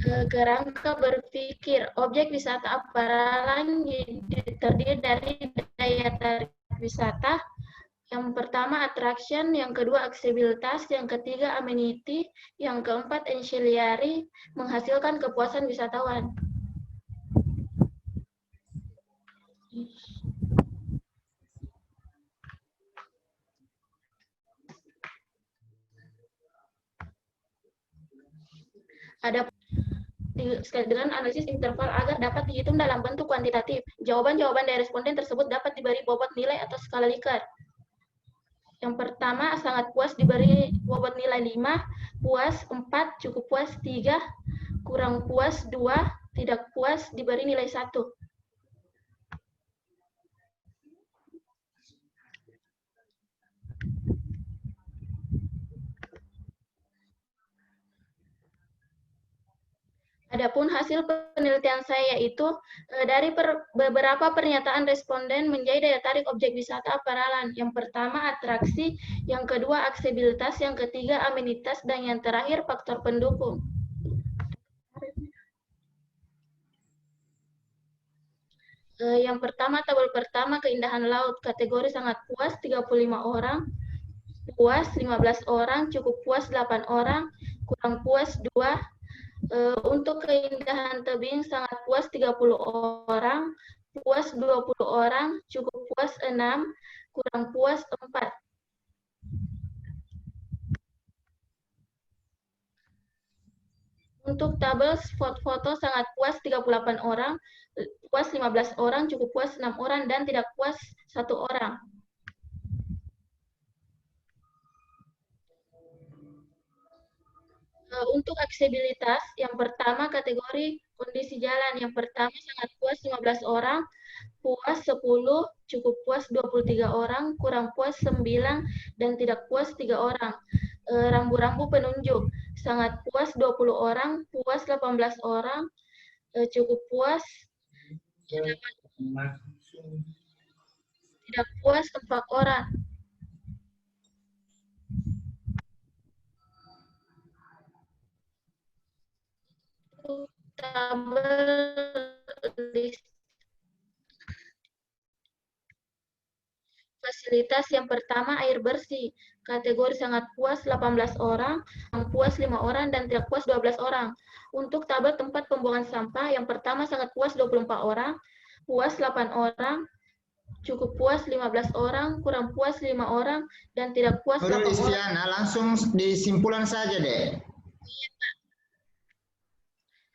Kerangka berpikir, objek wisata Apparalan terdiri dari daya tarik wisata. Yang pertama attraction, yang kedua aksesibilitas, yang ketiga amenity, yang keempat ancillary, menghasilkan kepuasan wisatawan. Ada dengan analisis interval agar dapat dihitung dalam bentuk kuantitatif. Jawaban-jawaban dari responden tersebut dapat diberi bobot nilai atau skala Likert. Yang pertama, sangat puas diberi bobot nilai 5, puas 4, cukup puas 3, kurang puas 2, tidak puas diberi nilai 1. Adapun hasil penelitian saya yaitu dari beberapa pernyataan responden menjadi daya tarik objek wisata Apparalan. Yang pertama atraksi, yang kedua aksesibilitas, yang ketiga amenitas, dan yang terakhir faktor pendukung. Yang pertama, tabel pertama keindahan laut, kategori sangat puas 35 orang, puas 15 orang, cukup puas 8 orang, kurang puas 2. Untuk keindahan tebing sangat puas 30 orang, puas 20 orang, cukup puas 6, kurang puas 4. Untuk tabel spot foto sangat puas 38 orang, puas 15 orang, cukup puas 6 orang, dan tidak puas 1 orang. Untuk aksesibilitas, yang pertama kategori kondisi jalan. Yang pertama sangat puas 15 orang, puas 10, cukup puas 23 orang, kurang puas 9, dan tidak puas 3 orang. Rambu-rambu penunjuk, sangat puas 20 orang, puas 18 orang, cukup puas 8, tidak puas 4 orang. Tabel list fasilitas yang pertama air bersih, kategori sangat puas 18 orang, puas 5 orang, dan tidak puas 12 orang. Untuk tabel tempat pembuangan sampah, yang pertama sangat puas 24 orang, puas 8 orang, cukup puas 15 orang, kurang puas 5 orang, dan tidak puas 8 orang. Istiana, langsung disimpulan saja deh.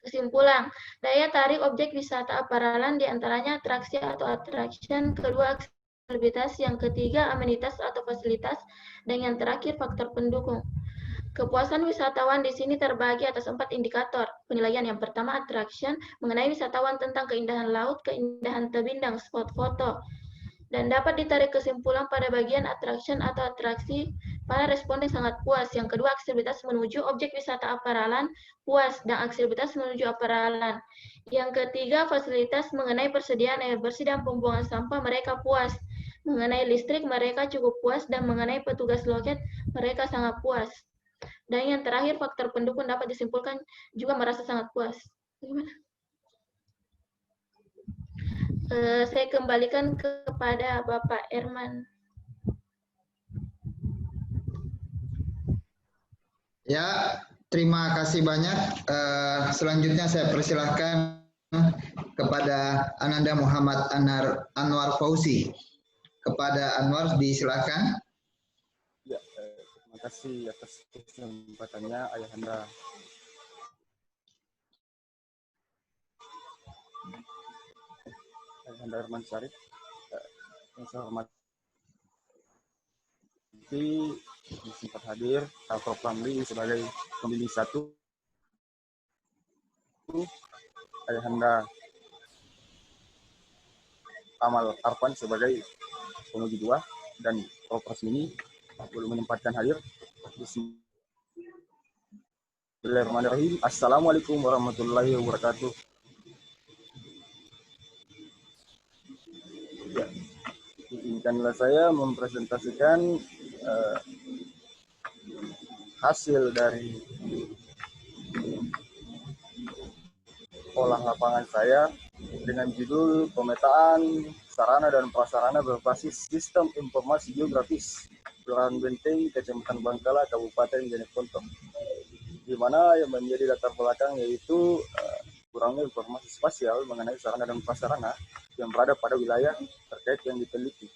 Kesimpulan, daya tarik objek wisata Apparalan diantaranya atraksi atau attraction, kedua aksesibilitas, yang ketiga amenitas atau fasilitas, dan yang terakhir faktor pendukung. Kepuasan wisatawan di sini terbagi atas 4 indikator penilaian. Yang pertama attraction, mengenai wisatawan tentang keindahan laut, keindahan tebing, dan spot foto. Dan dapat ditarik kesimpulan pada bagian attraction atau atraksi, para responden sangat puas. Yang kedua, aksesibilitas menuju objek wisata Apparalan, puas, dan aksesibilitas menuju Apparalan. Yang ketiga, fasilitas mengenai persediaan air bersih dan pembuangan sampah, mereka puas. Mengenai listrik, mereka cukup puas, dan mengenai petugas loket, mereka sangat puas. Dan yang terakhir, faktor pendukung dapat disimpulkan juga merasa sangat puas. Bagaimana? Saya kembalikan kepada Bapak Erman. Ya, terima kasih banyak. Selanjutnya saya persilahkan kepada Ananda Muhammad Anwar Fauzi. Kepada Anwar, disilakan. Ya, terima kasih atas kesempatannya Ayahanda. Ayahanda Herman Syarif, yang saya hormati sempat hadir, Prof. Ramli sebagai pembimbing 1, Ayahanda Amal Arfan sebagai penguji 2, dan Prof. Rasmini belum menyempatkan hadir. Bismillahirrahmanirrahim. Assalamualaikum warahmatullahi wabarakatuh. Ya, izinkanlah saya mempresentasikan hasil dari olah lapangan saya dengan judul pemetaan sarana dan prasarana berbasis sistem informasi geografis Kelurahan Benteng, Kecamatan Bangkala, Kabupaten Jeneponto, di mana yang menjadi latar belakang yaitu kurangnya informasi spasial mengenai sarana dan prasarana yang berada pada wilayah terkait yang diteliti.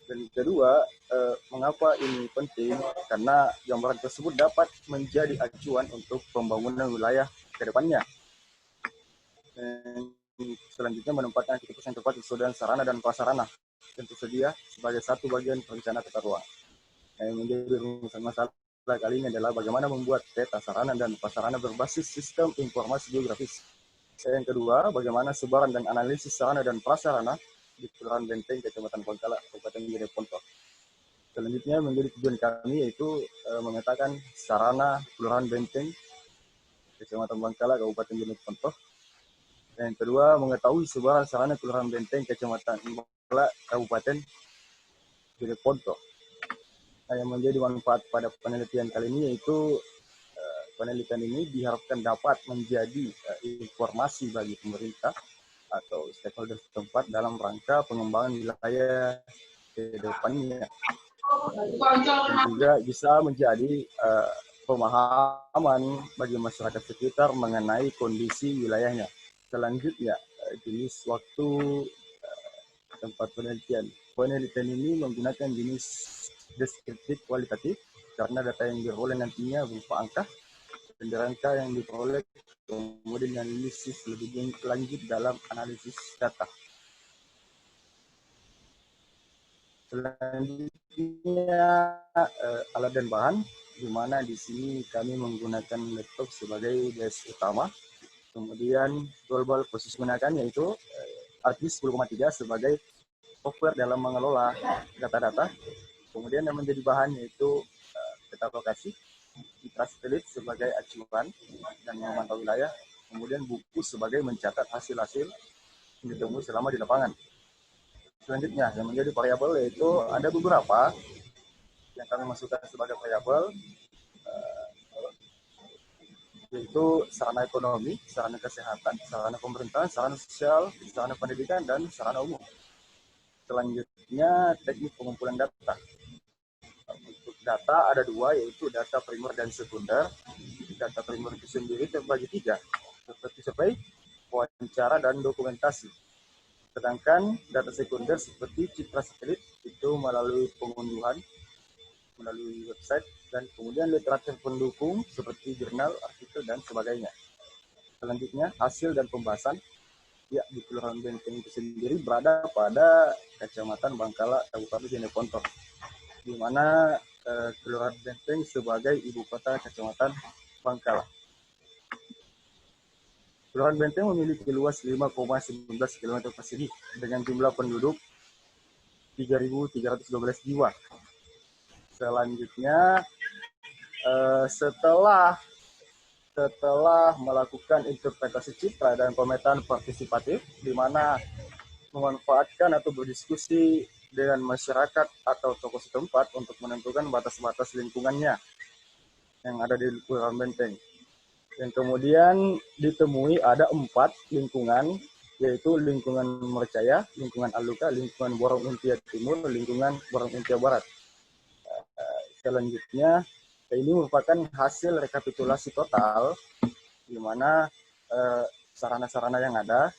Dan kedua, mengapa ini penting? Karena gambaran tersebut dapat menjadi acuan untuk pembangunan wilayah ke depannya. Selanjutnya menempatkan aktivitas yang tepat sesuai dengan sarana dan prasarana, tentu saja sebagai satu bagian rencana tata ruang. Yang menjadi rumusan masalah kali ini adalah bagaimana membuat peta sarana dan prasarana berbasis sistem informasi geografis. Yang kedua, bagaimana sebaran dan analisis sarana dan prasarana di Kelurahan Benteng, Kecamatan Bangkala, Kabupaten Jeneponto. Selanjutnya menjadi tujuan kami yaitu memetakan sarana Kelurahan Benteng, Kecamatan Bangkala, Kabupaten Jeneponto. Yang kedua, mengetahui sebaran sarana Kelurahan Benteng, Kecamatan Bangkala, Kabupaten Jeneponto. Yang menjadi manfaat pada penelitian kali ini yaitu penelitian ini diharapkan dapat menjadi informasi bagi pemerintah atau stakeholder setempat dalam rangka pengembangan wilayah ke depannya. Dan juga bisa menjadi pemahaman bagi masyarakat sekitar mengenai kondisi wilayahnya. Selanjutnya, jenis waktu tempat penelitian. Penelitian ini menggunakan jenis deskriptif kualitatif karena data yang diperoleh nantinya berupa angka dan rangka yang diperoleh kemudian analisis lebih lanjut dalam analisis data. Selanjutnya alat dan bahan, di mana di sini kami menggunakan laptop sebagai base utama. Kemudian global posisi gunakan yaitu ArcGIS 10,3 sebagai software dalam mengelola data-data. Kemudian yang menjadi bahan yaitu peta lokasi, citra satelit sebagai acuan dan memantau wilayah, kemudian buku sebagai mencatat hasil-hasil yang ditemui selama di lapangan. Selanjutnya, yang menjadi variabel yaitu ada beberapa yang kami masukkan sebagai variabel, yaitu sarana ekonomi, sarana kesehatan, sarana pemerintahan, sarana sosial, sarana pendidikan, dan sarana umum. Selanjutnya, teknik pengumpulan data. Untuk data ada dua, yaitu data primer dan sekunder. Data primer itu sendiri terbagi tiga, seperti survei, wawancara, dan dokumentasi. Sedangkan data sekunder seperti citra satelit itu melalui pengunduhan, melalui website, dan kemudian literatur pendukung seperti jurnal, artikel, dan sebagainya. Selanjutnya, hasil dan pembahasan. Ya, di Kelurahan Benteng itu sendiri berada pada Kecamatan Bangkala, Kabupaten Jeneponto, di mana Kelurahan Benteng sebagai ibu kota Kecamatan Bangkala. Kelurahan Benteng memiliki luas 5,19 km persegi dengan jumlah penduduk 3.312 jiwa. Selanjutnya, setelah melakukan interpretasi citra dan pemetaan partisipatif, di mana memanfaatkan atau berdiskusi dengan masyarakat atau tokoh setempat untuk menentukan batas-batas lingkungannya yang ada di Kelurahan Benteng. Yang kemudian ditemui ada 4 lingkungan, yaitu lingkungan Mercaya, lingkungan Aluka, lingkungan Borong Untia Timur, lingkungan Borong Untia Barat. Selanjutnya, ini merupakan hasil rekapitulasi total, di mana sarana-sarana yang ada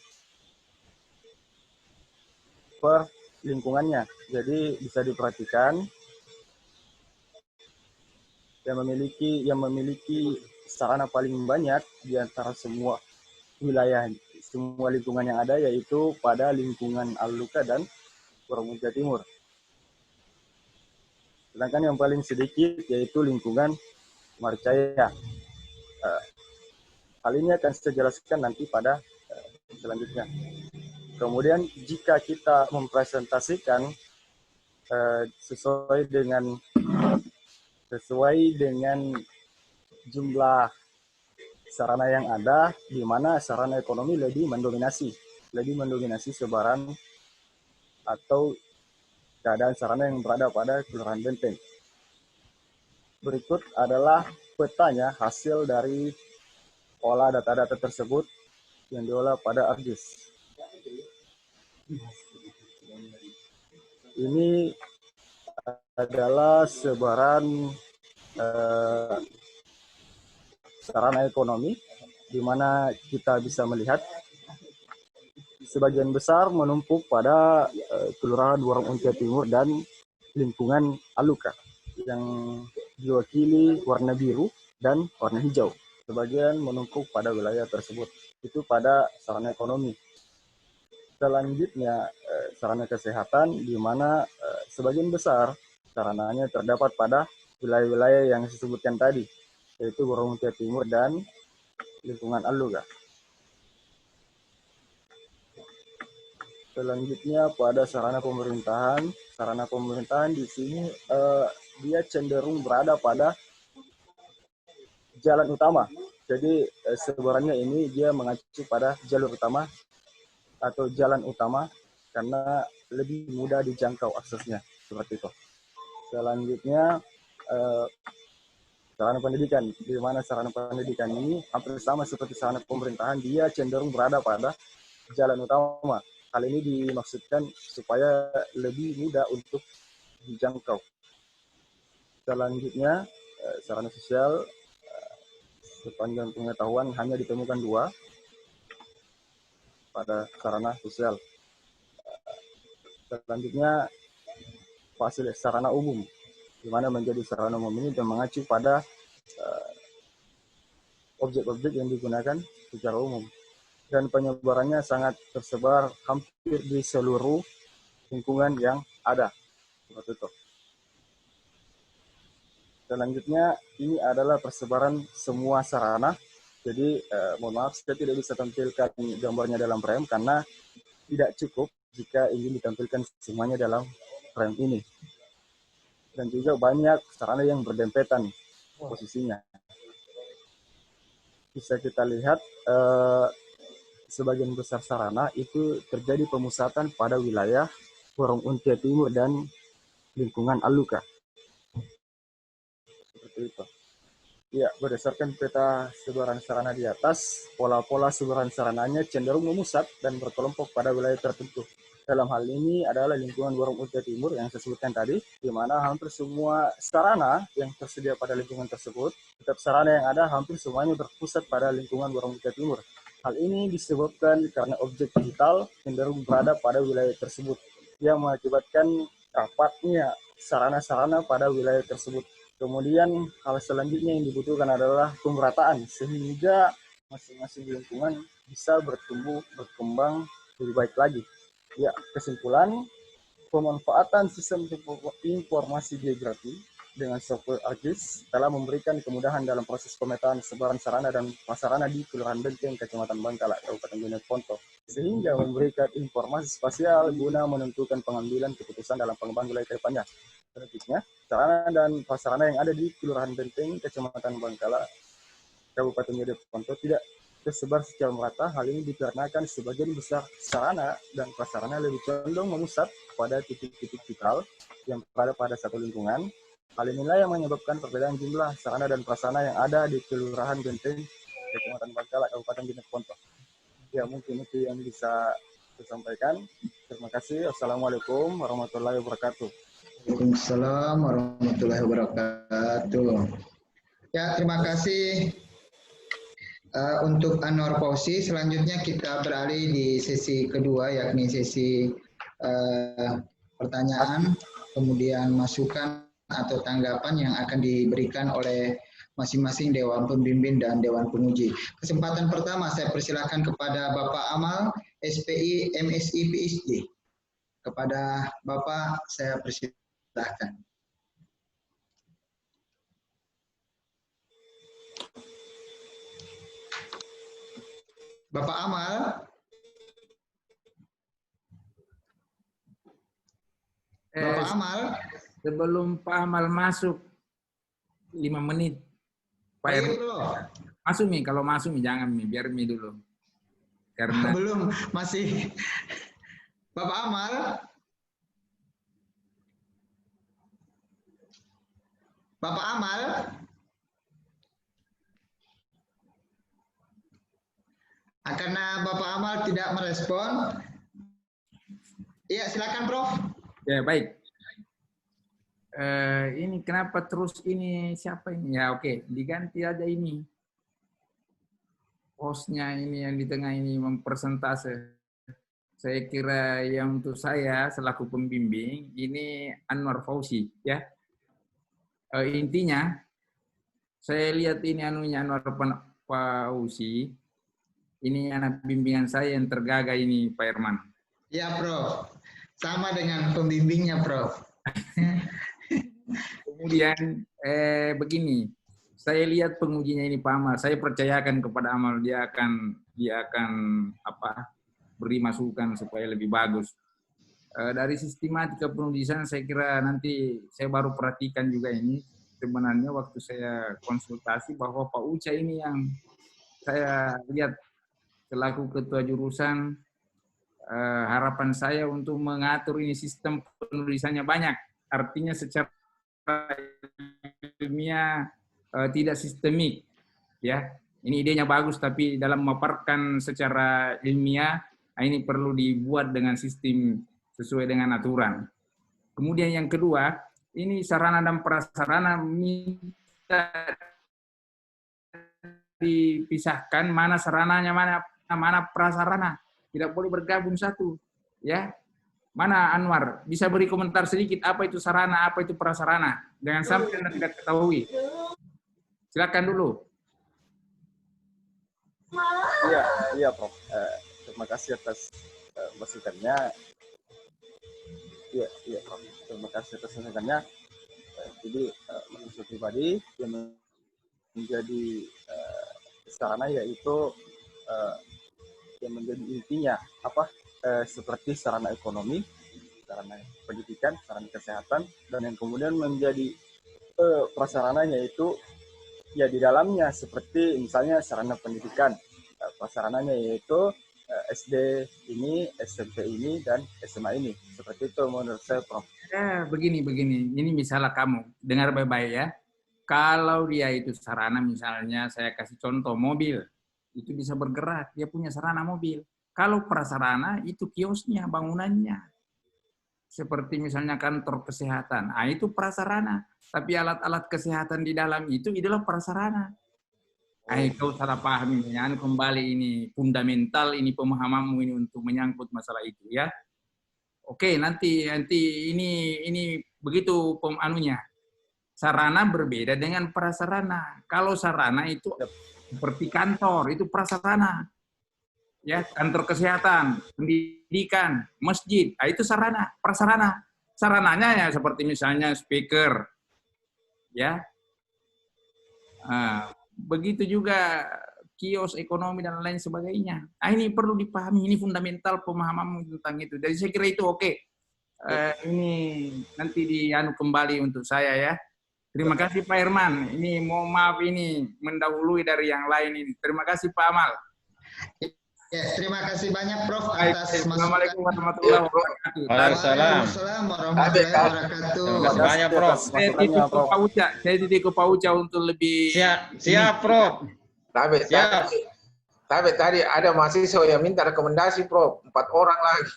per lingkungannya. Jadi bisa diperhatikan yang memiliki sarana paling banyak di antara semua wilayah, semua lingkungan yang ada, yaitu pada lingkungan Aluka dan Borong Untia Timur. Sedangkan yang paling sedikit yaitu lingkungan Marcaya. Hal ini akan saya jelaskan nanti pada selanjutnya. Kemudian jika kita mempresentasikan sesuai dengan jumlah sarana yang ada, di mana sarana ekonomi lebih mendominasi sebaran atau keadaan sarana yang berada pada Kelurahan Benteng. Berikut adalah petanya hasil dari olah data-data tersebut yang diolah pada ArcGIS. Ini adalah sebaran sarana ekonomi, di mana kita bisa melihat sebagian besar menumpuk pada Kelurahan Warung Untia Timur dan lingkungan Aluka yang diwakili warna biru dan warna hijau. Sebagian menumpuk pada wilayah tersebut. Itu pada sarana ekonomi. Selanjutnya sarana kesehatan, di mana sebagian besar sarananya terdapat pada wilayah-wilayah yang disebutkan tadi, yaitu Warung Untia Timur dan lingkungan Aluka. Selanjutnya pada sarana pemerintahan di sini dia cenderung berada pada jalan utama. Jadi sebarannya ini dia mengacu pada jalur utama atau jalan utama karena lebih mudah dijangkau aksesnya, seperti itu. Selanjutnya sarana pendidikan, di mana sarana pendidikan ini hampir sama seperti sarana pemerintahan, dia cenderung berada pada jalan utama. Hal ini dimaksudkan supaya lebih mudah untuk dijangkau. Selanjutnya, sarana sosial, sepanjang pengetahuan hanya ditemukan 2 pada sarana sosial. Selanjutnya, fasilitas sarana umum, di mana menjadi sarana umum ini dan mengacu pada objek-objek yang digunakan secara umum. Dan penyebarannya sangat tersebar hampir di seluruh lingkungan yang ada. Seperti itu. Selanjutnya, ini adalah persebaran semua sarana. Jadi, mohon maaf, saya tidak bisa tampilkan gambarnya dalam frame karena tidak cukup jika ingin ditampilkan semuanya dalam frame ini. Dan juga banyak sarana yang berdempetan posisinya. Bisa kita lihat, sebagian besar sarana itu terjadi pemusatan pada wilayah Warung Untia Timur dan lingkungan Aluka. Seperti itu. Ya, berdasarkan peta sebaran sarana di atas, pola-pola sebaran sarananya cenderung memusat dan berkelompok pada wilayah tertentu. Dalam hal ini adalah lingkungan Warung Untia Timur yang saya sebutkan tadi, di mana hampir semua sarana yang tersedia pada lingkungan tersebut, setiap sarana yang ada hampir semuanya berpusat pada lingkungan Warung Untia Timur. Hal ini disebabkan karena objek digital cenderung berada pada wilayah tersebut, yang mengakibatkan rapatnya sarana-sarana pada wilayah tersebut. Kemudian hal selanjutnya yang dibutuhkan adalah pemerataan, sehingga masing-masing lingkungan bisa bertumbuh, berkembang lebih baik lagi. Ya, kesimpulan, pemanfaatan sistem informasi geografi dengan software ArcGIS telah memberikan kemudahan dalam proses pemetaan sebaran sarana dan prasarana di Kelurahan Benteng, Kecamatan Bangkala, Kabupaten Jeneponto, sehingga memberikan informasi spasial guna menentukan pengambilan keputusan dalam pengembangan wilayah ke depannya. Selanjutnya, sarana dan prasarana yang ada di Kelurahan Benteng, Kecamatan Bangkala, Kabupaten Jeneponto tidak tersebar secara merata. Hal ini dikarenakan sebagian besar sarana dan prasarana lebih condong memusat pada titik-titik vital yang berada pada satu lingkungan. Hal inilah yang menyebabkan perbedaan jumlah sarana dan prasarana yang ada di Kelurahan Benteng, Kecamatan Bangkala, Kabupaten Jeneponto. Ya, mungkin itu yang bisa saya sampaikan. Terima kasih. Assalamualaikum warahmatullahi wabarakatuh. Waalaikumsalam warahmatullahi wabarakatuh. Ya, terima kasih untuk Anwar Fauzi. Selanjutnya kita beralih di sesi kedua, yakni sesi pertanyaan, kemudian masukan atau tanggapan yang akan diberikan oleh masing-masing Dewan Pembimbing dan Dewan Penguji. Kesempatan pertama saya persilakan kepada Bapak Amal, SPI, MSI, PhD. Kepada Bapak saya persilahkan. Bapak Amal. Bapak Amal. Sebelum Pak Amal masuk 5 menit. Pak Iya, bro. Masuk nih, kalau masuk nih jangan nih, biar nih dulu. Karena belum, masih. Bapak Amal. Bapak Amal. Karena Bapak Amal tidak merespon. Iya, silakan Prof. Ya, baik. Ini kenapa terus ini siapa ini? Ya, oke, diganti aja ini. Hostnya ini yang di tengah ini mempersentase. Saya kira yang untuk saya selaku pembimbing ini Anwar Fauzi, ya. Intinya saya lihat ini anunya Anwar Fauzi. Ini anak bimbingan saya yang tergaga ini Pak Herman. Ya Prof. Sama dengan pembimbingnya Prof. Kemudian begini, saya lihat pengujinya ini Pak Amal, saya percayakan kepada Amal dia akan beri masukan supaya lebih bagus. Dari sistematika penulisan saya kira nanti saya baru perhatikan juga ini sebenarnya waktu saya konsultasi bahwa Pak Uca ini yang saya lihat selaku ketua jurusan, harapan saya untuk mengatur ini sistem penulisannya banyak, artinya secara ilmiah tidak sistemik, ya. Ini idenya bagus, tapi dalam memaparkan secara ilmiah ini perlu dibuat dengan sistem sesuai dengan aturan. Kemudian yang kedua, ini sarana dan prasarana minta dipisahkan mana sarananya mana prasarana, tidak boleh bergabung satu, ya. Mana Anwar bisa beri komentar sedikit apa itu sarana, apa itu prasarana, jangan sampai Anda tidak ketahui. Silakan dulu. Iya Prof. Terima kasih atas masukannya. Iya Prof. Terima kasih atas masukannya. Jadi menurut pribadi yang menjadi sarana yaitu yang menjadi intinya seperti sarana ekonomi, sarana pendidikan, sarana kesehatan, dan yang kemudian menjadi prasarananya itu ya di dalamnya seperti misalnya sarana pendidikan, prasarananya yaitu SD ini, SMP ini, dan SMA ini. Seperti itu menurut saya, Prof. Ya, begini. Ini misalnya kamu, dengar baik-baik ya. Kalau dia itu sarana, misalnya saya kasih contoh mobil, itu bisa bergerak, dia punya sarana mobil. Kalau prasarana itu kiosnya, bangunannya. Seperti misalnya kantor kesehatan, itu prasarana. Tapi alat-alat kesehatan di dalam itu adalah prasarana. Kau salah paham ini, kembali ini fundamental ini pemahamanmu ini untuk menyangkut masalah itu ya. Oke, nanti ini begitu pemanunya. Sarana berbeda dengan prasarana. Kalau sarana itu seperti kantor, itu prasarana. Ya, kantor kesehatan, pendidikan, masjid, itu sarana, prasarana. Sarananya ya seperti misalnya speaker. Ya. Begitu juga kios, ekonomi dan lain sebagainya. Ini perlu dipahami, ini fundamental pemahamanmu tentang itu. Jadi saya kira itu oke. Ini nanti kembali untuk saya ya. Terima kasih Pak Herman. Ini mohon maaf ini mendahului dari yang lain ini. Terima kasih Pak Amal. Ya, terima kasih banyak Prof atas masukan. Assalamualaikum warahmatullahi wabarakatuh. Waalaikumsalam warahmatullahi wabarakatuh. Terima kasih banyak Prof. Saya titip ke Pak Uca untuk lebih siap Prof. Tapi tadi ada mahasiswa yang minta rekomendasi Prof. 4 orang lagi.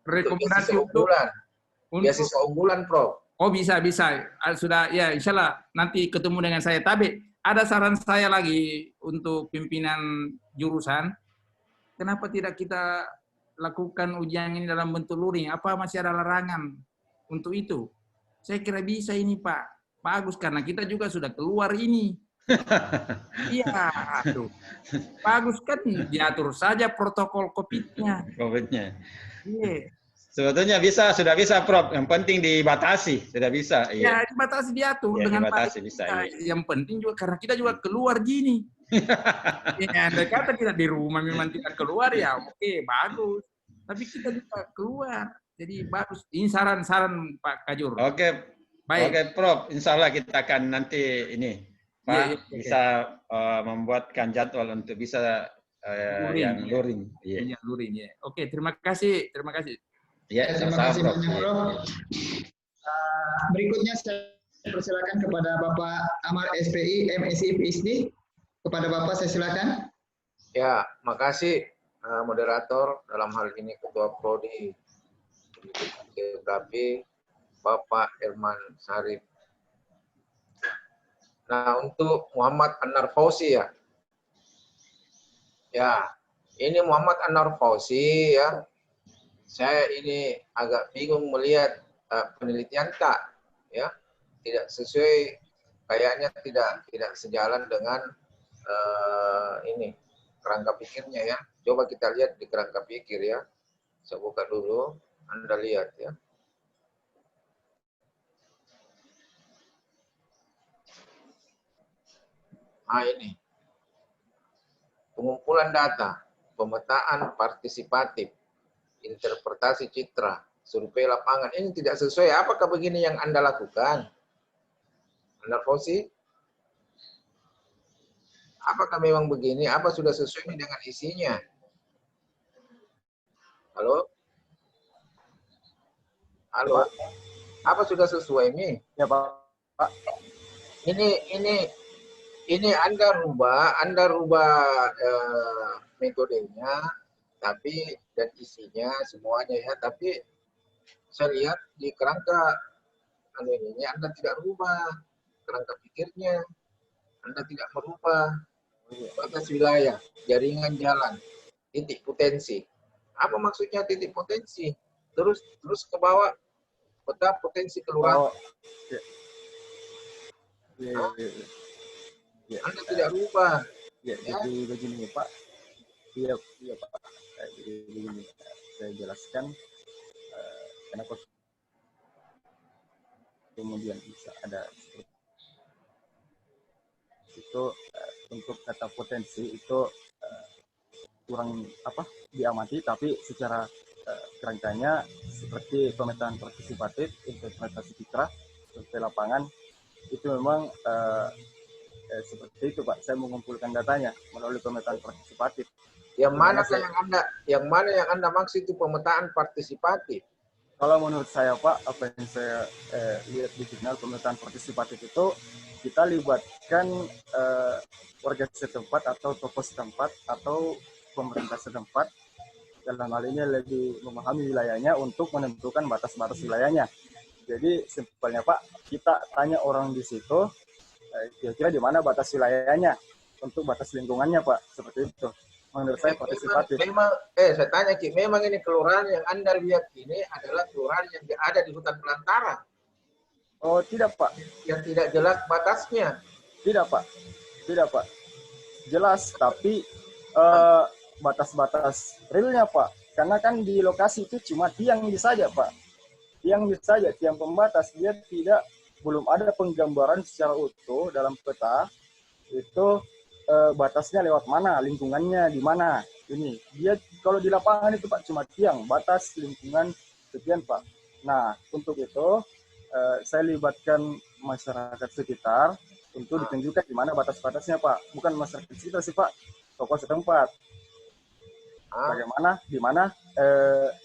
Rekomendasi untuk beasiswa unggulan Prof. Oh bisa. Sudah ya insyaallah nanti ketemu dengan saya. Tapi ada saran saya lagi untuk pimpinan jurusan. Kenapa tidak kita lakukan ujian ini dalam bentuk luring? Apa masih ada larangan untuk itu? Saya kira bisa ini Pak. Bagus karena kita juga sudah keluar ini. Iya, bagus kan diatur saja protokol COVID-nya. Iya. Sebetulnya sudah bisa Prof. Yang penting dibatasi, sudah bisa. Iya. Ya, dibatasi diatur dengan dibatasi, bisa. Yang penting juga karena kita juga keluar gini. Ya, andai kata kita di rumah memang tidak keluar ya, oke, bagus. Tapi kita juga keluar, jadi bagus. Ini saran-saran Pak Kajur. Oke, baik. Oke, Prof. Insya Allah kita akan nanti ini Pak bisa membuatkan jadwal untuk bisa yang luring. Iya, luring ya. Oke, terima kasih. Ya, terima kasih banyak Prof. Berikutnya saya persilakan kepada Bapak Amal SPI, MSI, PhD. Kepada Bapak saya silakan. Ya, makasih moderator, dalam hal ini Ketua Prodi Geografi, Bapak Irman Sarif. Nah, untuk Muhammad Anar Fauzi ya. Ya, ini Muhammad Anar Fauzi ya. Saya ini agak bingung melihat penelitian tak ya. Tidak sesuai, kayaknya tidak sejalan dengan ini kerangka pikirnya ya. Coba kita lihat di kerangka pikir ya. Saya buka dulu, Anda lihat ya. Nah ini, pengumpulan data, pemetaan partisipatif, interpretasi citra, survei lapangan. Ini tidak sesuai. Apakah begini yang Anda lakukan? Anda Fauzi? Apakah memang begini? Apa sudah sesuai dengan isinya? Halo? Halo? Apa sudah sesuai nih? Ya Pak. Ini Anda rubah metodenya, tapi dan isinya semuanya ya. Tapi saya lihat di kerangka ini Anda tidak rubah kerangka pikirnya, Anda tidak merubah batas wilayah, jaringan jalan, titik potensi. Apa maksudnya titik potensi? Terus ke bawah peta potensi kelurahan. Ya, Anda tidak rubah. Ya, jadi begini Pak. Iya Pak. Jadi begini, saya jelaskan kenapa kemudian bisa ada seperti itu. Untuk kata potensi itu kurang diamati, tapi secara kerangkanya seperti pemetaan partisipatif, interpretasi citra, survei lapangan itu memang seperti itu Pak. Saya mengumpulkan datanya melalui pemetaan partisipatif. Yang mana yang Anda maksud itu pemetaan partisipatif? Kalau menurut saya Pak, apa yang saya lihat di jurnal pemetaan partisipatif itu kita libatkan warga setempat atau tokoh setempat atau pemerintah setempat, dalam hal ini lebih memahami wilayahnya untuk menentukan batas-batas wilayahnya. Jadi simpelnya Pak, kita tanya orang di situ kira-kira di mana batas wilayahnya untuk batas lingkungannya Pak, seperti itu. Menurut saya partisipatif. Saya tanya Ki, memang ini kelurahan yang Anda lihat ini adalah kelurahan yang ada di hutan belantara? Oh tidak Pak. Yang tidak jelas batasnya? Tidak Pak. Jelas, tapi batas-batas realnya Pak. Karena kan di lokasi itu cuma tiang saja Pak. Tiang pembatas. Dia belum ada penggambaran secara utuh dalam peta itu batasnya lewat mana, lingkungannya di mana. Ini dia kalau di lapangan itu Pak cuma tiang, batas lingkungan sekian Pak. Nah untuk itu saya libatkan masyarakat sekitar untuk ditunjukkan di mana batas-batasnya Pak. Bukan masyarakat sekitar sih Pak, tokoh setempat. Bagaimana, di mana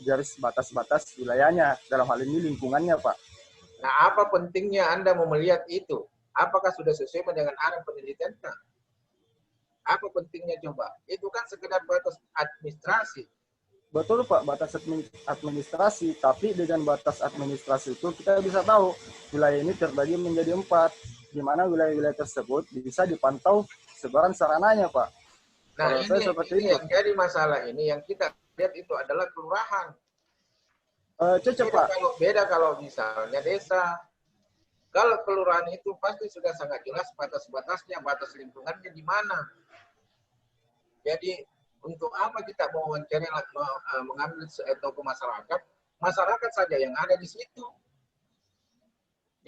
garis batas-batas wilayahnya, dalam hal ini lingkungannya Pak. Nah, apa pentingnya Anda mau melihat itu? Apakah sudah sesuai dengan arah penelitiannya? Apa pentingnya coba? Itu kan sekedar batas administrasi. Betul Pak, batas administrasi, tapi dengan batas administrasi itu kita bisa tahu wilayah ini terbagi menjadi 4, di mana wilayah-wilayah tersebut bisa dipantau sebaran sarananya Pak. Nah ini yang jadi masalah ini, yang kita lihat itu adalah kelurahan. Beda kalau misalnya desa. Kalau kelurahan itu pasti sudah sangat jelas batas-batasnya, batas lingkungannya di mana. Jadi untuk apa kita mau mengambil tokoh masyarakat saja yang ada di situ.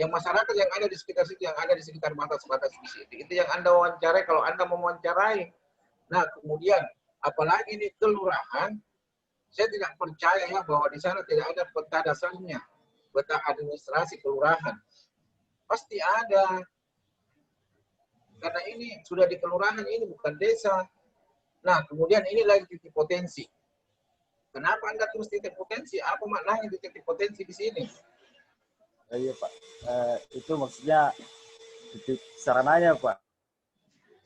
Yang masyarakat yang ada di sekitar situ, yang ada di sekitar batas-batas di situ. Itu yang Anda wawancarai kalau Anda mau wawancarai. Nah, kemudian apalagi ini kelurahan, saya tidak percaya ya bahwa di sana tidak ada peta dasarnya, peta administrasi kelurahan. Pasti ada. Karena ini sudah di kelurahan, ini bukan desa. Nah, kemudian ini lagi titik potensi. Kenapa Anda terus titik potensi? Apa maknanya titik potensi di sini? Iya Pak, itu maksudnya titik sarananya Pak.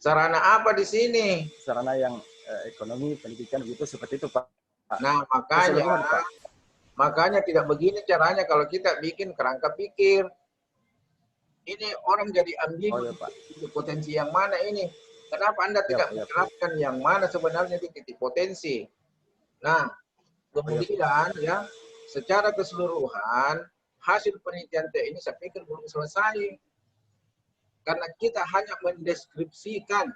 Sarana apa di sini? Sarana yang ekonomi, pendidikan, begitu seperti itu Pak. Nah, Keseluruhan, Pak. makanya tidak begini caranya kalau kita bikin kerangka pikir. Ini orang jadi ambigu, ya, Pak. titik potensi yang mana ini? Kenapa Anda tidak menjelaskan yang mana sebenarnya titik potensi? Nah, kemudian ya, secara keseluruhan hasil penelitian ini saya pikir belum selesai. Karena kita hanya mendeskripsikan.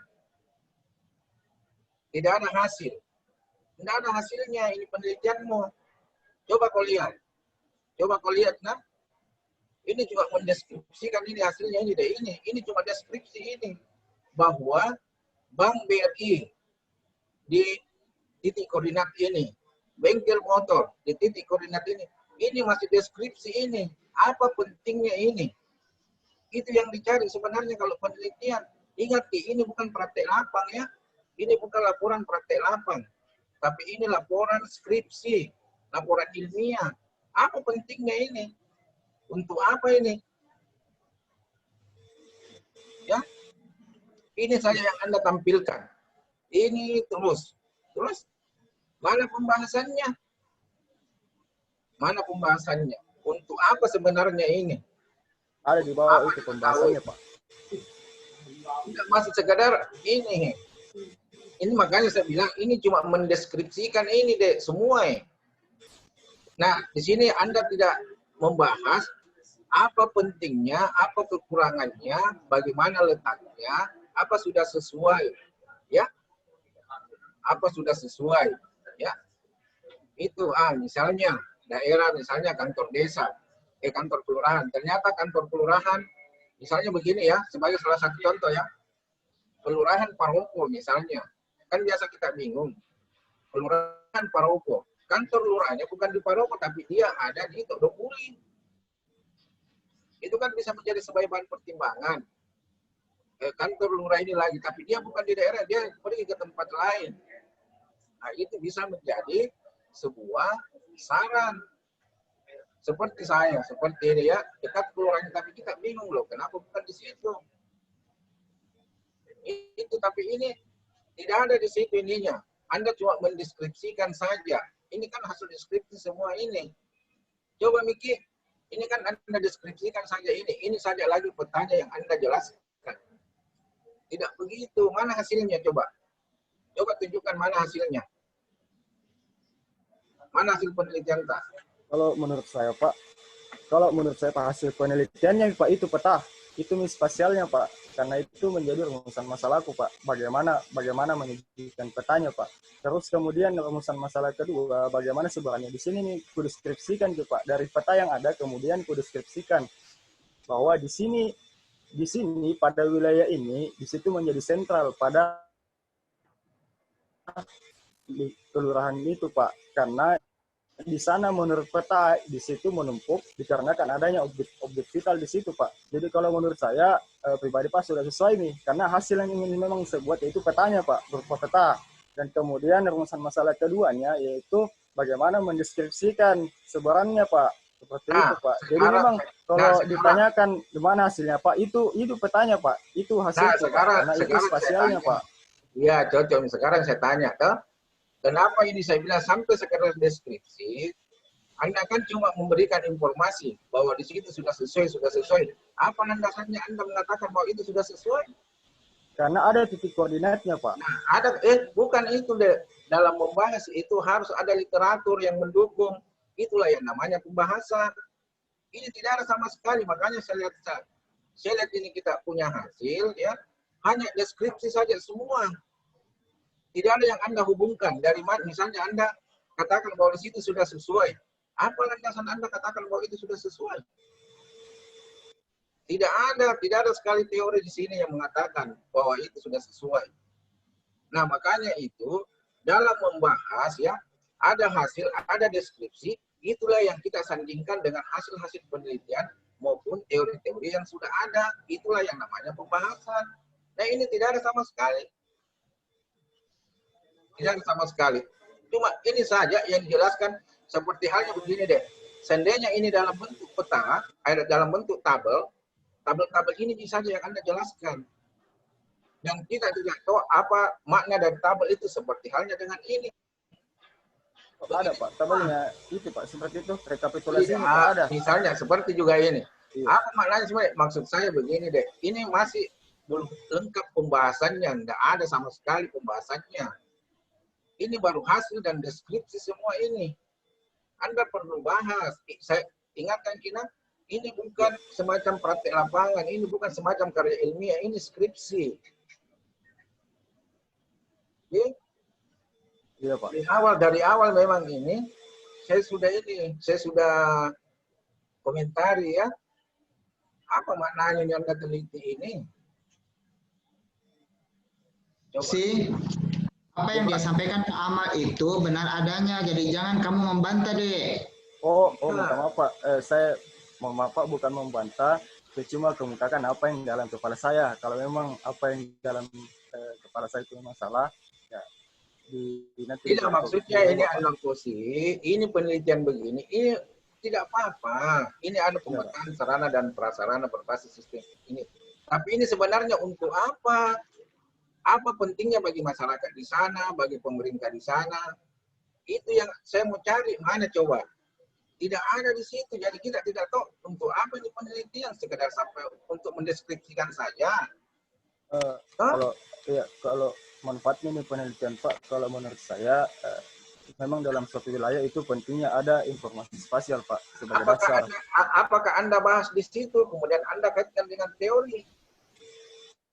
Tidak ada hasil. Tidak ada hasilnya ini penelitianmu. Coba kau lihat. Nah. Ini juga mendeskripsikan ini hasilnya ini deh ini. Ini cuma deskripsi ini. Bahwa Bank BRI di titik koordinat ini. Bengkel motor di titik koordinat ini. Ini masih deskripsi ini. Apa pentingnya ini? Itu yang dicari sebenarnya kalau penelitian. Ingat, ini bukan praktek lapang ya. Ini bukan laporan praktek lapang. Tapi ini laporan skripsi. Laporan ilmiah. Apa pentingnya ini? Untuk apa ini? Ya, ini saja yang Anda tampilkan. Ini terus. Mana pembahasannya? Mana pembahasannya? Untuk apa sebenarnya ini? Ada di bawah itu pembahasannya, Pak. Tidak masih sekadar ini. Ini makanya saya bilang ini cuma mendeskripsikan ini deh semua. Nah, di sini Anda tidak membahas apa pentingnya, apa kekurangannya, bagaimana letaknya, apa sudah sesuai, ya? Apa sudah sesuai, ya? Itu misalnya daerah, misalnya kantor desa, kantor kelurahan. Ternyata kantor kelurahan, misalnya begini ya, sebagai salah satu contoh ya, kelurahan Paropo misalnya, kan biasa kita bingung, kelurahan Paropo, kantor lurahnya bukan di Paropo, tapi dia ada di Todopuli. Itu kan bisa menjadi sebagai bahan pertimbangan. Kantor lurah ini lagi, tapi dia bukan di daerah, dia pergi ke tempat lain. Nah, itu bisa menjadi sebuah saran. Seperti saya, seperti ini ya, dekat kelurahan, tapi kita bingung loh, kenapa bukan di situ? Itu, tapi ini tidak ada di situ ininya. Anda cuma mendeskripsikan saja. Ini kan hasil deskripsi semua ini. Coba mikir. Ini kan Anda deskripsikan saja ini saja lagi petanya yang Anda jelaskan. Tidak begitu. Mana hasilnya coba? Coba tunjukkan mana hasilnya. Mana hasil penelitian Pak? Kalau menurut saya Pak, hasil penelitiannya Pak itu peta, itu spasialnya Pak. Karena itu menjadi rumusan masalahku Pak. Bagaimana menunjukkan petanya Pak. Terus kemudian rumusan masalah kedua, bagaimana sebenarnya di sini nih ku deskripsikan tuh Pak, dari peta yang ada kemudian ku deskripsikan bahwa di sini pada wilayah ini di situ menjadi sentral pada di kelurahan itu Pak, karena di sana menurut peta di situ menumpuk dikarenakan adanya objek vital di situ Pak. Jadi kalau menurut saya pribadi Pak sudah sesuai nih, karena hasil yang ingin memang saya buat yaitu petanya Pak, berupa peta. Dan kemudian rumusan masalah keduanya yaitu bagaimana mendeskripsikan sebarannya Pak, seperti itu Pak. Jadi memang kalau ditanyakan gimana hasilnya Pak, itu petanya Pak, itu hasilnya karena itu spasialnya Pak. Iya cocok. Sekarang saya tanya kenapa ini saya bilang sampai sekedar deskripsi, Anda kan cuma memberikan informasi bahwa di situ sudah sesuai. Apa landasannya Anda mengatakan bahwa itu sudah sesuai? Karena ada titik koordinatnya, Pak. Nah, ada bukan itu deh. Dalam membahas itu harus ada literatur yang mendukung. Itulah yang namanya pembahasan. Ini tidak ada sama sekali. Makanya saya lihat ini kita punya hasil ya, hanya deskripsi saja semua. Tidak ada yang Anda hubungkan dari mana. Misalnya Anda katakan bahwa di situ sudah sesuai. Apa landasan Anda katakan bahwa itu sudah sesuai? Tidak ada sekali teori di sini yang mengatakan bahwa itu sudah sesuai. Nah, makanya itu dalam membahas ya, ada hasil, ada deskripsi, itulah yang kita sandingkan dengan hasil-hasil penelitian maupun teori-teori yang sudah ada. Itulah yang namanya pembahasan. Nah, ini tidak ada sama sekali. Tidak ada sama sekali. Cuma ini saja yang dijelaskan seperti halnya begini deh. Seandainya ini dalam bentuk peta, dalam bentuk tabel ini saja yang Anda jelaskan. Dan kita tidak tahu apa makna dari tabel itu, seperti halnya dengan ini. Ada Pak, tabelnya itu Pak, seperti itu, rekapitulasi Tidak, ada. misalnya seperti juga ini. Iya. Apa maknanya sebenarnya? Maksud saya begini deh, ini masih belum lengkap pembahasannya, tidak ada sama sekali pembahasannya. Ini baru hasil dan deskripsi semua ini. Anda perlu bahas. Saya ingatkan kita, ini bukan semacam praktek lapangan, ini bukan semacam karya ilmiah, ini skripsi. Oke? Iya Pak. Dari awal memang ini saya sudah komentari ya. Apa maknanya yang Anda teliti ini? Coba. Apa yang dia sampaikan Pak Amal itu benar adanya, jadi jangan kamu membantah deh. Minta maaf Pak, saya mohon maaf Pak, bukan membantah, saya cuma kemukakan apa yang dalam kepala saya. Kalau memang apa yang dalam kepala saya itu masalah, ya nanti. Tidak, maksudnya ini analisis, ini penelitian begini, ini tidak apa-apa. Ini ada pemetaan sarana dan prasarana berbasis sistem ini. Tapi ini sebenarnya untuk apa? Apa pentingnya bagi masyarakat di sana, bagi pemerintah di sana? Itu yang saya mau cari, mana coba? Tidak ada di situ, jadi kita tidak tahu untuk apa ini penelitian, sekedar sampai untuk mendeskripsikan saja. Kalau manfaatnya ini penelitian Pak, kalau menurut saya memang dalam suatu wilayah itu pentingnya ada informasi spasial Pak sebagai dasar. Apakah Anda bahas di situ, kemudian Anda kaitkan dengan teori?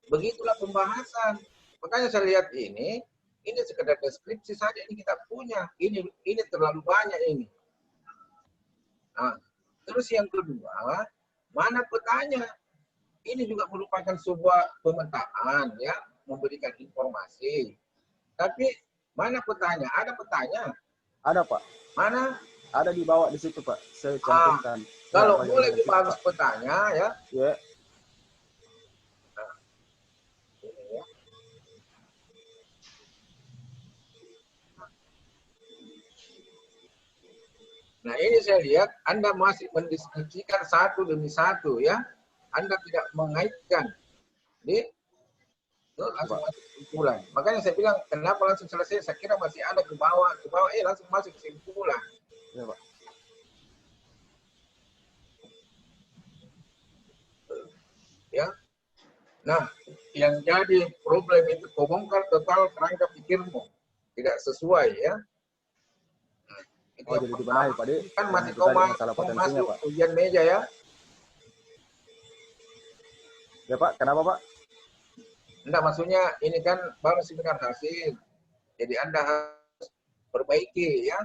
Begitulah pembahasan. Makanya saya lihat ini sekedar deskripsi saja, ini kita punya, ini terlalu banyak ini. Nah, terus yang kedua, mana petanya? Ini juga merupakan sebuah pemetaan ya, memberikan informasi. Tapi mana petanya? Ada petanya? Ada Pak. Mana? Ada di bawah di situ Pak. Saya cantumkan. Kalau boleh dibagus petanya ya. Ya. Nah ini saya lihat Anda masih mendiskusikan satu demi satu ya. Anda tidak mengaitkan. Jadi langsung masuk kesimpulan. Makanya saya bilang kenapa langsung selesai? Saya kira masih ada ke bawah, langsung masuk kesimpulan. Ya Pak. Ya. Nah, yang jadi problem itu kebongkar total kerangka pikirmu. Tidak sesuai ya. Jadi dibenahi Pak. Kan masih kau masuk ujian meja ya. Ya Pak, kenapa Pak? Enggak, maksudnya ini kan baru seminar hasil. Jadi Anda harus perbaiki ya.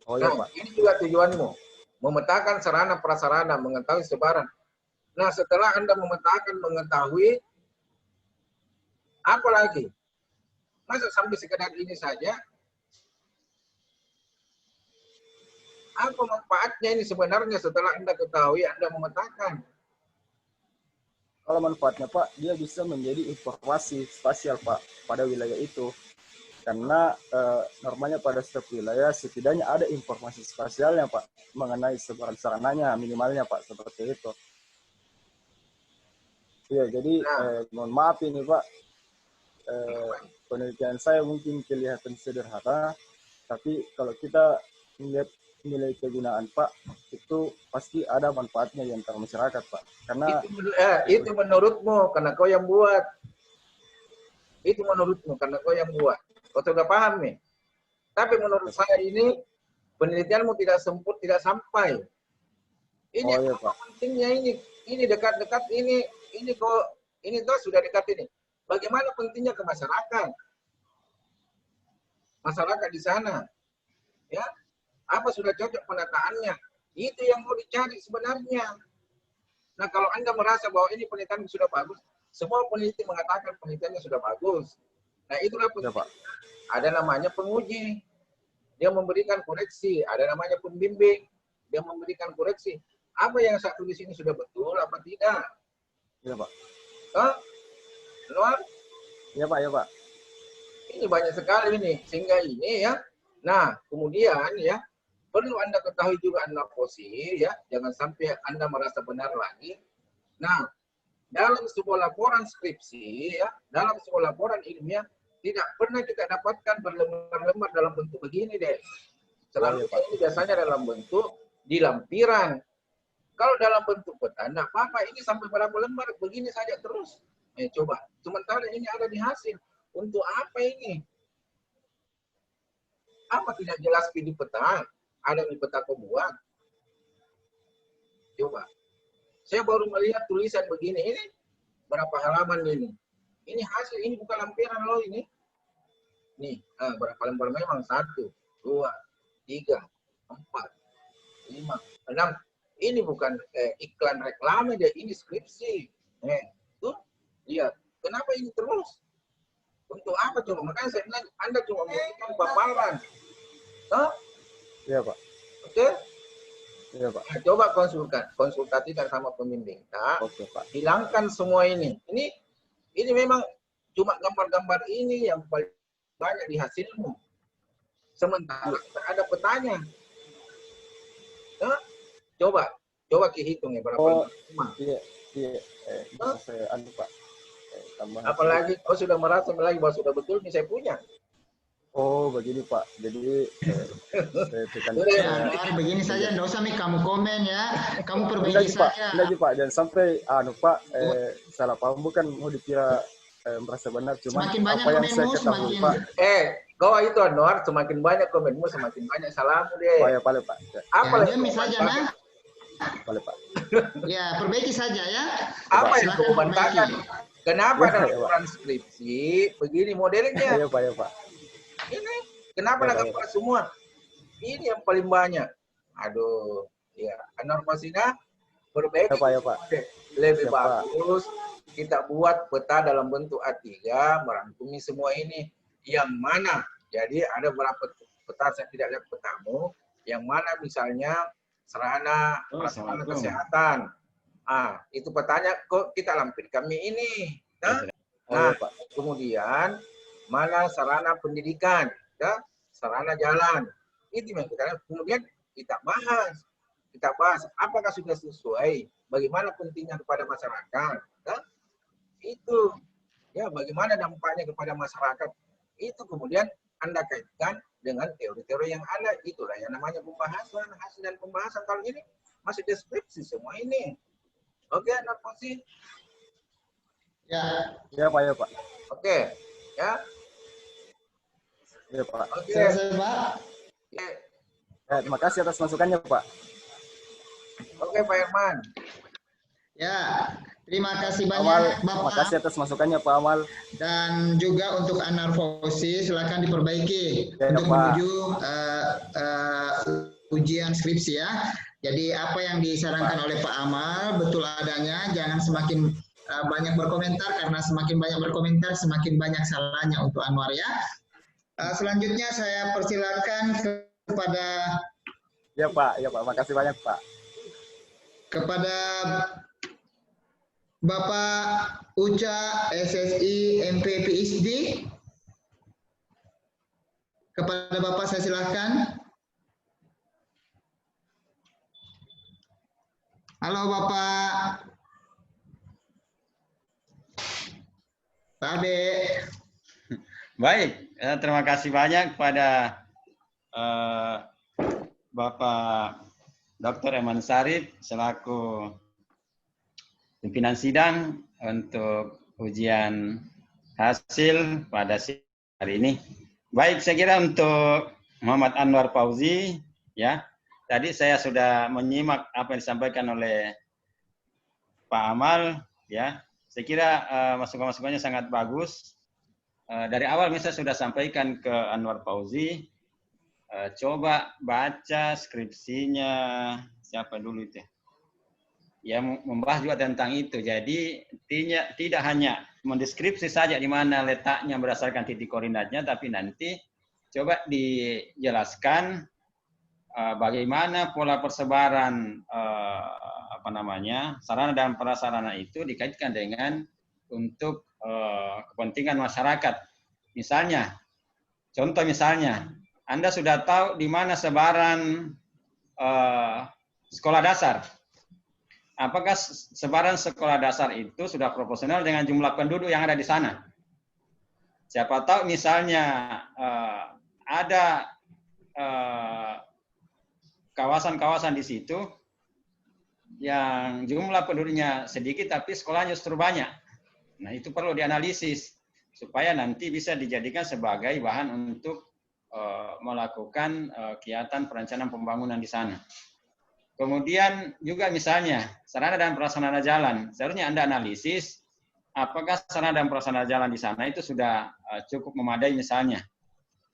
Oh iya Nah, Pak. ini juga tujuanmu. Memetakan sarana prasarana, mengetahui sebaran. Nah, setelah Anda memetakan, mengetahui, apa lagi? Masa sampai sekedar ini saja? Apa manfaatnya ini sebenarnya setelah Anda ketahui, Anda memetakan? Kalau manfaatnya Pak, dia bisa menjadi informasi spasial Pak pada wilayah itu. Karena normalnya pada setiap wilayah setidaknya ada informasi spasialnya Pak mengenai sebaran sarananya minimalnya Pak, seperti itu. Ya, jadi mohon maaf ini Pak, penelitian saya mungkin kelihatan sederhana, tapi kalau kita melihat nilai kegunaan Pak, itu pasti ada manfaatnya di antara masyarakat Pak. Karena itu menurutmu, karena kau yang buat. Itu menurutmu, karena kau yang buat. Kau sudah paham nih. Tapi menurut saya ini penelitianmu tidak sampai. Ini iya, Pak. Pentingnya ini dekat-dekat ini kok ini tuh sudah dekat ini. Bagaimana pentingnya ke masyarakat? Masyarakat di sana, ya. Apa sudah cocok penataannya? Itu yang mau dicari sebenarnya. Nah, kalau Anda merasa bahwa ini penelitian sudah bagus, semua peneliti mengatakan penelitiannya sudah bagus. Nah, itulah peneliti. Ada namanya penguji. Dia memberikan koreksi. Ada namanya pembimbing. Dia memberikan koreksi. Apa yang saya tulis ini sudah betul apa tidak? Iya, Pak. Luar? Iya, Pak. Iya, Pak. Ini banyak sekali ini. Sehingga ini ya. Nah, kemudian ya, perlu Anda ketahui juga Anda posisi ya. Jangan sampai Anda merasa benar lagi. Nah, dalam sebuah laporan skripsi, ya, dalam sebuah laporan ilmiah, tidak pernah kita dapatkan berlembar-lembar dalam bentuk begini deh. Selalu ini biasanya dalam bentuk di lampiran. Kalau dalam bentuk peta, enggak apa-apa, ini sampai berapa lembar, begini saja terus. Coba, sementara ini ada di hasil. Untuk apa ini? Apa tidak jelas di peta? Ada di peta pembuat? Coba. Saya baru melihat tulisan begini, ini berapa halaman ini? Ini hasil, ini bukan lampiran loh ini. Nih, berapa lembar memang? 1, 2, 3, 4, 5, 6. Ini bukan iklan reklame deh, ini skripsi. Tuh, lihat. Kenapa ini terus? Untuk apa coba? Makanya saya bilang, Anda cuma memberikan paparan. Iya, Pak. Oke? Iya, Pak. Nah, coba konsultasikan sama pembimbing. Oke, Pak. Hilangkan semua ini. Ini memang cuma gambar-gambar ini yang paling banyak di hasilmu. Sementara ada petanya. Coba hitung ya berapa. Iya. Bisa saya Pak. Tambah. Apalagi kau sudah merasa lagi bahwa sudah betul ini saya punya. Oh, begini Pak. Jadi saya tekan. Begini saja, enggak usah nih kamu komen ya. Kamu perbaiki saja. Enggak, Pak. Jangan sampai Pak salah paham, bukan mau dikira merasa benar, cuma apa yang saya ketahui, Pak. Kau itu Anwar, semakin banyak komenmu, semakin banyak salahmu deh. Oh ya, Pak. Apa ya, misalnya nah? Pak. Ya, perbaiki saja ya. Apa yang kau bantahkan? Kenapa dalam transkripsi begini modelnya? Iya, Pak. Ini kenapa ada gambar semua? Ini yang paling banyak. Aduh, ya Anwar Masina perbaiki. Ya, Pak. Lebih bagus kita buat peta dalam bentuk A3, merangkumi semua ini. Yang mana? Jadi ada berapa peta, saya tidak lihat petamu. Yang mana misalnya sarana prasarana kesehatan. Itu petanya kok kita lampirkan ini. Kemudian mana sarana pendidikan, sarana jalan. Itu yang kita kemudian kita bahas. Apakah sudah sesuai? Bagaimana pentingnya kepada masyarakat? Itu ya, bagaimana dampaknya kepada masyarakat? Itu kemudian Anda kaitkan dengan teori-teori yang ada. Itulah yang namanya pembahasan, hasil dan pembahasan. Kalau ini masih deskripsi semua ini. Oke, Anda posisi. Ya. Ya, Pak. Oke, ya. Ya, Pak. Oke. Selesai, Pak. Terima kasih atas masukannya, Pak. Oke, Pak Herman. Ya, terima kasih banyak, Bapak. Terima kasih atas masukannya, Pak Amal. Dan juga untuk Anwar Fauzi, silakan diperbaiki Ya, untuk Pak. menuju ujian skripsi ya. Jadi apa yang disarankan oleh Pak Amal betul adanya, jangan semakin banyak berkomentar, karena semakin banyak berkomentar semakin banyak salahnya untuk Anwar ya. Selanjutnya saya persilakan kepada Ya, Pak. Makasih banyak, Pak. Kepada Bapak Uca SSI MP PhD. Kepada Bapak saya silakan. Halo Bapak. Pak Ade. Baik, terima kasih banyak kepada Bapak Dr. Eman Sarif selaku pimpinan sidang untuk ujian hasil pada hari ini. Baik, saya kira untuk Muhammad Anwar Fauzi, ya, tadi saya sudah menyimak apa yang disampaikan oleh Pak Amal, ya. Saya kira masukan-masukannya sangat bagus. Dari awal saya sudah sampaikan ke Anwar Fauzi, coba baca skripsinya siapa dulu itu ya, membahas juga tentang itu. Jadi tidak hanya mendeskripsi saja di mana letaknya berdasarkan titik koordinatnya, tapi nanti coba dijelaskan bagaimana pola persebaran sarana dan prasarana itu dikaitkan dengan untuk kepentingan masyarakat. Contoh misalnya, Anda sudah tahu di mana sebaran sekolah dasar. apakah sebaran sekolah dasar itu sudah proporsional dengan jumlah penduduk yang ada di sana? Siapa tahu misalnya ada kawasan-kawasan di situ yang jumlah penduduknya sedikit tapi sekolahnya justru banyak. Nah, itu perlu dianalisis supaya nanti bisa dijadikan sebagai bahan untuk melakukan kegiatan perencanaan pembangunan di sana. Kemudian juga misalnya sarana dan prasarana jalan, seharusnya Anda analisis apakah sarana dan prasarana jalan di sana itu sudah cukup memadai misalnya.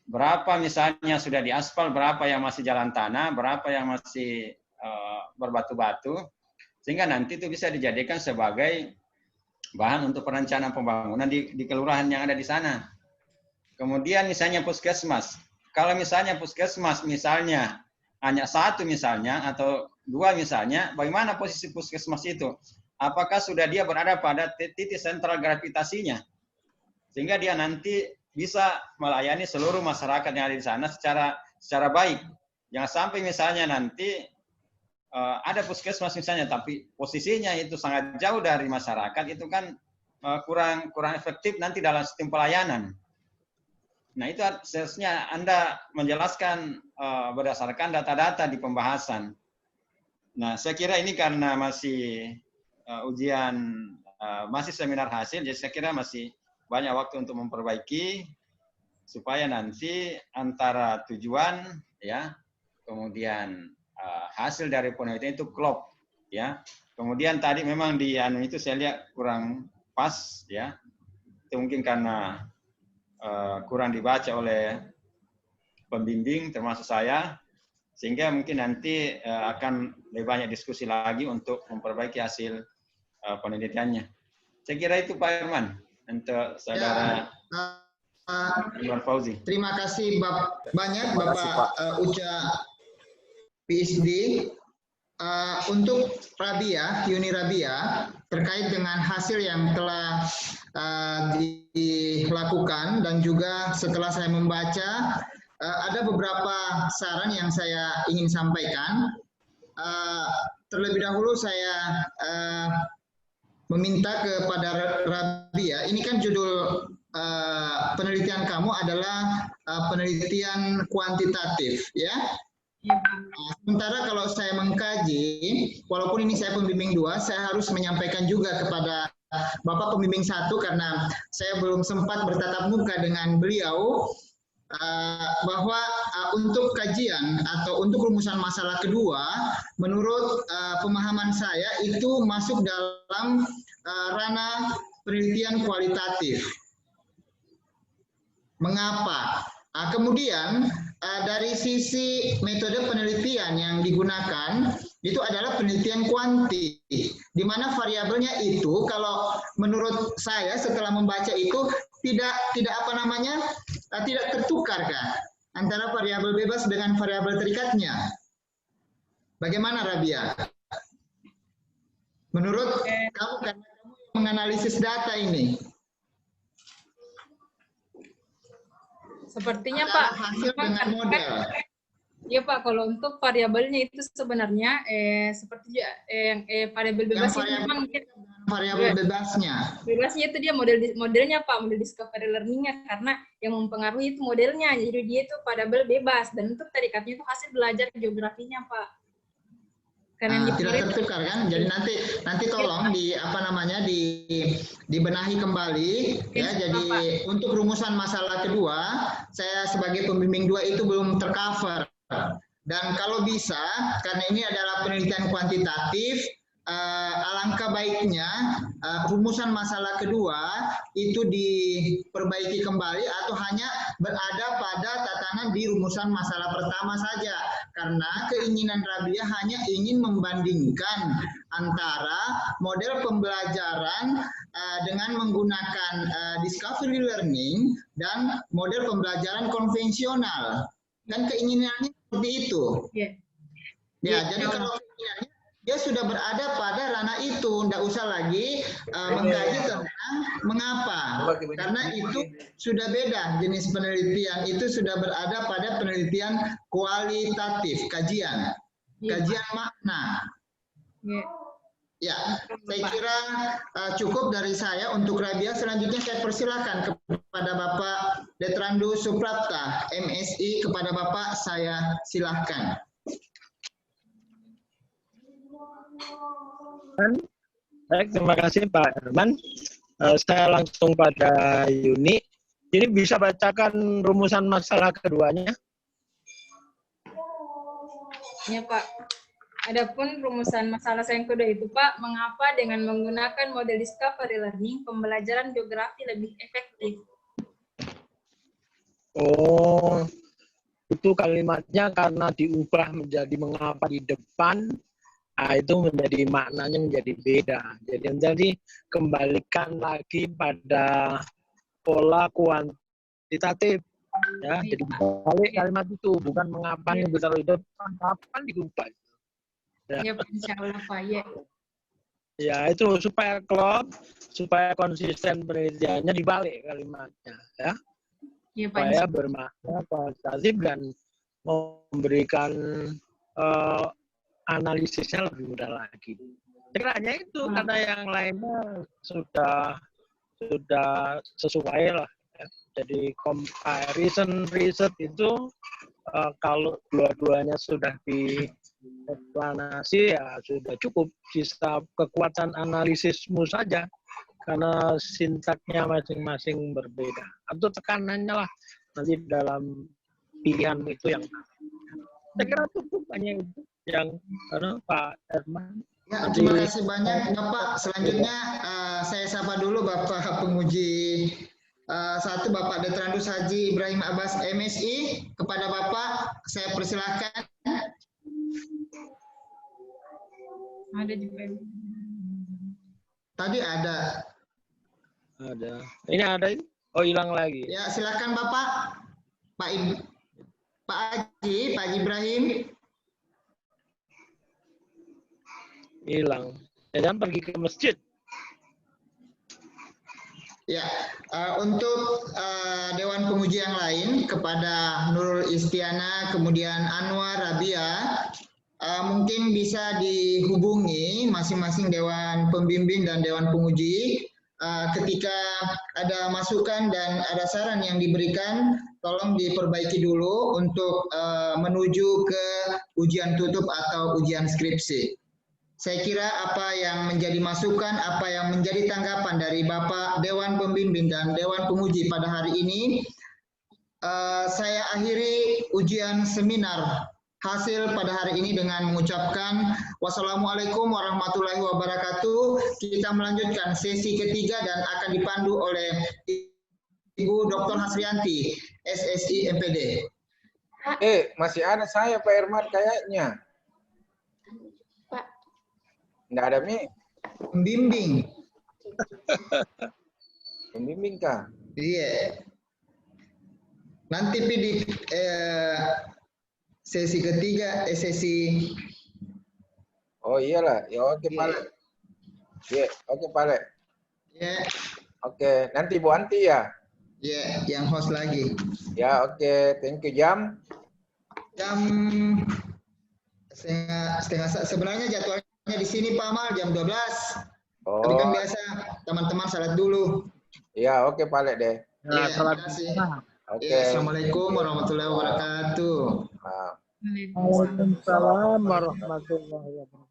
Berapa misalnya sudah diaspal, berapa yang masih jalan tanah, berapa yang masih berbatu-batu, sehingga nanti itu bisa dijadikan sebagai bahan untuk perencanaan pembangunan di kelurahan yang ada di sana. Kemudian misalnya puskesmas. Kalau misalnya puskesmas misalnya hanya satu misalnya atau dua misalnya, bagaimana posisi puskesmas itu? Apakah sudah dia berada pada titik sentral gravitasinya? Sehingga dia nanti bisa melayani seluruh masyarakat yang ada di sana secara baik. Jangan sampai misalnya nanti ada puskesmas misalnya, tapi posisinya itu sangat jauh dari masyarakat, itu kan kurang efektif nanti dalam sistem pelayanan. Nah, itu seharusnya Anda menjelaskan berdasarkan data-data di pembahasan. Nah, saya kira ini karena masih ujian, masih seminar hasil, jadi saya kira masih banyak waktu untuk memperbaiki supaya nanti antara tujuan ya, kemudian hasil dari penelitian itu klop ya. Kemudian tadi memang di itu saya lihat kurang pas ya. Itu mungkin karena kurang dibaca oleh pembimbing termasuk saya, sehingga mungkin nanti akan lebih banyak diskusi lagi untuk memperbaiki hasil penelitiannya. Saya kira itu Pak Herman untuk saudara Irwan Fauzi. Terima kasih banyak Bapak Uca PhD. Untuk Rabia, Yuni Rabia, terkait dengan hasil yang telah dilakukan dan juga setelah saya membaca, ada beberapa saran yang saya ingin sampaikan. Terlebih dahulu saya meminta kepada Rabia, ini kan judul penelitian kamu adalah penelitian kuantitatif, ya. Sementara kalau saya mengkaji, walaupun ini saya pembimbing 2, saya harus menyampaikan juga kepada Bapak pembimbing 1 karena saya belum sempat bertatap muka dengan beliau, bahwa untuk kajian atau untuk rumusan masalah kedua, menurut pemahaman saya itu masuk dalam ranah penelitian kualitatif. Mengapa? Kemudian dari sisi metode penelitian yang digunakan itu adalah penelitian kuanti, di mana variabelnya itu kalau menurut saya setelah membaca itu tidak tertukar kan antara variabel bebas dengan variabel terikatnya. Bagaimana Rabia? Menurut kamu, karena kamu menganalisis data ini. Sepertinya Pak, hasil dengan model. Iya Pak, kalau untuk variabelnya itu sebenarnya seperti variabel bebasnya variabel bebasnya. Bebasnya itu dia modelnya Pak, model discovery learning-nya, karena yang mempengaruhi itu modelnya. Jadi dia itu variabel bebas, dan untuk tarikatnya itu hasil belajar geografinya Pak. Karena tidak tertukar kan? Jadi nanti tolong dibenahi kembali ya. Jadi untuk rumusan masalah kedua, saya sebagai pembimbing 2 itu belum tercover. Dan kalau bisa, karena ini adalah penelitian kuantitatif, alangkah baiknya rumusan masalah kedua itu diperbaiki kembali atau hanya berada pada tatanan di rumusan masalah pertama saja, karena keinginan Rabia hanya ingin membandingkan antara model pembelajaran dengan menggunakan discovery learning dan model pembelajaran konvensional, dan keinginannya seperti itu. Ya, jadi kalau keinginannya dia sudah berada pada ranah itu, tidak usah lagi mengkaji tentang mengapa, karena itu sudah beda jenis penelitian, itu sudah berada pada penelitian kualitatif, kajian makna. Ya, saya kira cukup dari saya untuk Rabia. Selanjutnya saya persilakan kepada Bapak Detrandu Suprapta, MSI. Kepada Bapak saya silahkan. Baik, terima kasih Pak Herman. Saya langsung pada Yuni. Jadi bisa bacakan rumusan masalah keduanya? Ya Pak. Adapun rumusan masalah yang kedua itu Pak, mengapa dengan menggunakan model discovery learning pembelajaran geografi lebih efektif? Oh, itu kalimatnya karena diubah menjadi mengapa di depan, itu menjadi maknanya menjadi beda. Jadi kembalikan lagi pada pola kuantitatif. Ya, jadi balik kalimat itu, bukan mengapa yang ditaruh di depan, kapan diubah. Ya, insya Allah Pak. Ya. Ya, itu supaya klop, supaya konsisten penelitiannya dibalik kalimatnya. Ya. Ya, Pak. Supaya bermakna kualitatif dan memberikan analisisnya lebih mudah lagi. Sekiranya itu karena yang lainnya sudah sesuai lah. Ya. Jadi comparison riset itu kalau dua-duanya sudah dieksplanasi ya sudah cukup, sisa kekuatan analisismu saja karena sintaknya masing-masing berbeda atau tekanannya lah nanti dalam pilihan itu yang saya kira cukup hanya itu yang Pak Herman. Ya, terima kasih banyak Bapak. Selanjutnya saya sapa dulu Bapak penguji satu, Bapak Detrandus Haji Ibrahim Abbas MSI. Kepada Bapak saya persilahkan. Ada juga. Tadi ada. Ada. Ini ada. Oh, hilang lagi. Ya, silakan Bapak. Pak Haji Ibrahim. Hilang. Jangan pergi ke masjid. Ya, untuk Dewan Penguji yang lain, kepada Nurul Istiana, kemudian Anwar, Rabia, mungkin bisa dihubungi masing-masing Dewan Pembimbing dan Dewan Penguji. Ketika ada masukan dan ada saran yang diberikan, tolong diperbaiki dulu untuk menuju ke ujian tutup atau ujian skripsi. Saya kira apa yang menjadi masukan, apa yang menjadi tanggapan dari Bapak Dewan Pembimbing dan Dewan Penguji pada hari ini, saya akhiri ujian seminar hasil pada hari ini dengan mengucapkan wassalamualaikum warahmatullahi wabarakatuh. Kita melanjutkan sesi ketiga dan akan dipandu oleh Ibu Dr. Hasrianti, SSI MPD. Masih ada saya Pak Herman kayaknya. Nggak ada Mi. Pembimbing. Pembimbing kah? Iya. Nanti di sesi ketiga, sesi. Oh iyalah, ya oke Pak. Ya, oke Pak. Ya. Oke, nanti Bu Anti ya. Ya, yang host lagi. Ya oke, thank you. Jam setengah sebenarnya jadwalnya di sini Pak Amal jam 12. Oh. Tapi kan biasa teman-teman salat dulu. Ya oke Pak Lek deh. Ya, terima kasih. Oke. Ya, Assalamualaikum warahmatullahi wabarakatuh. Waalaikumsalam warahmatullahi wabarakatuh.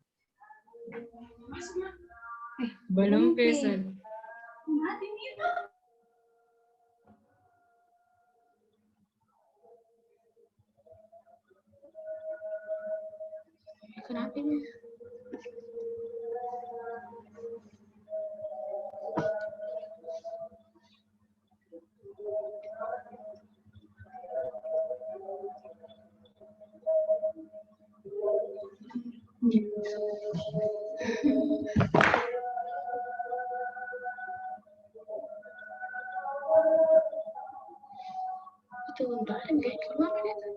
Belum bisa. Kenapa ini? Itu udah kayak gimana itu?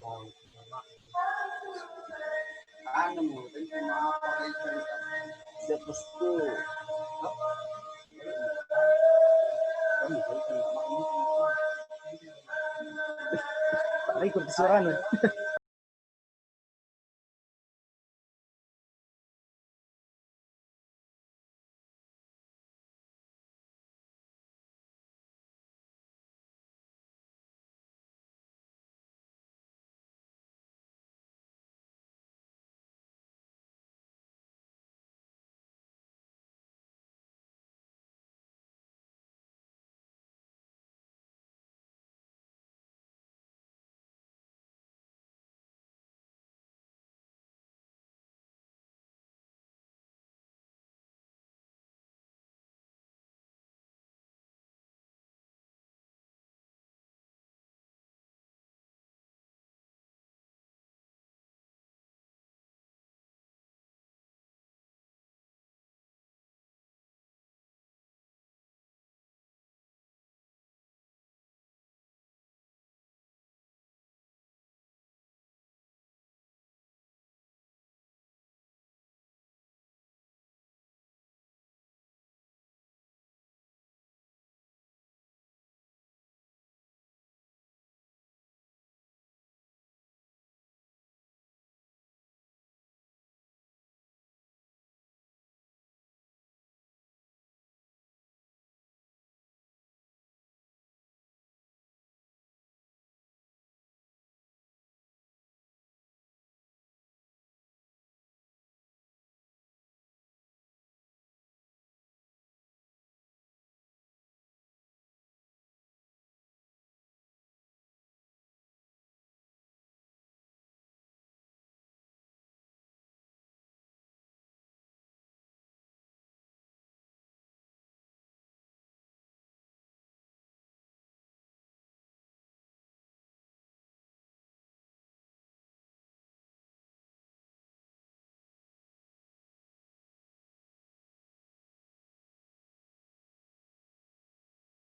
Tak ikut suaranya.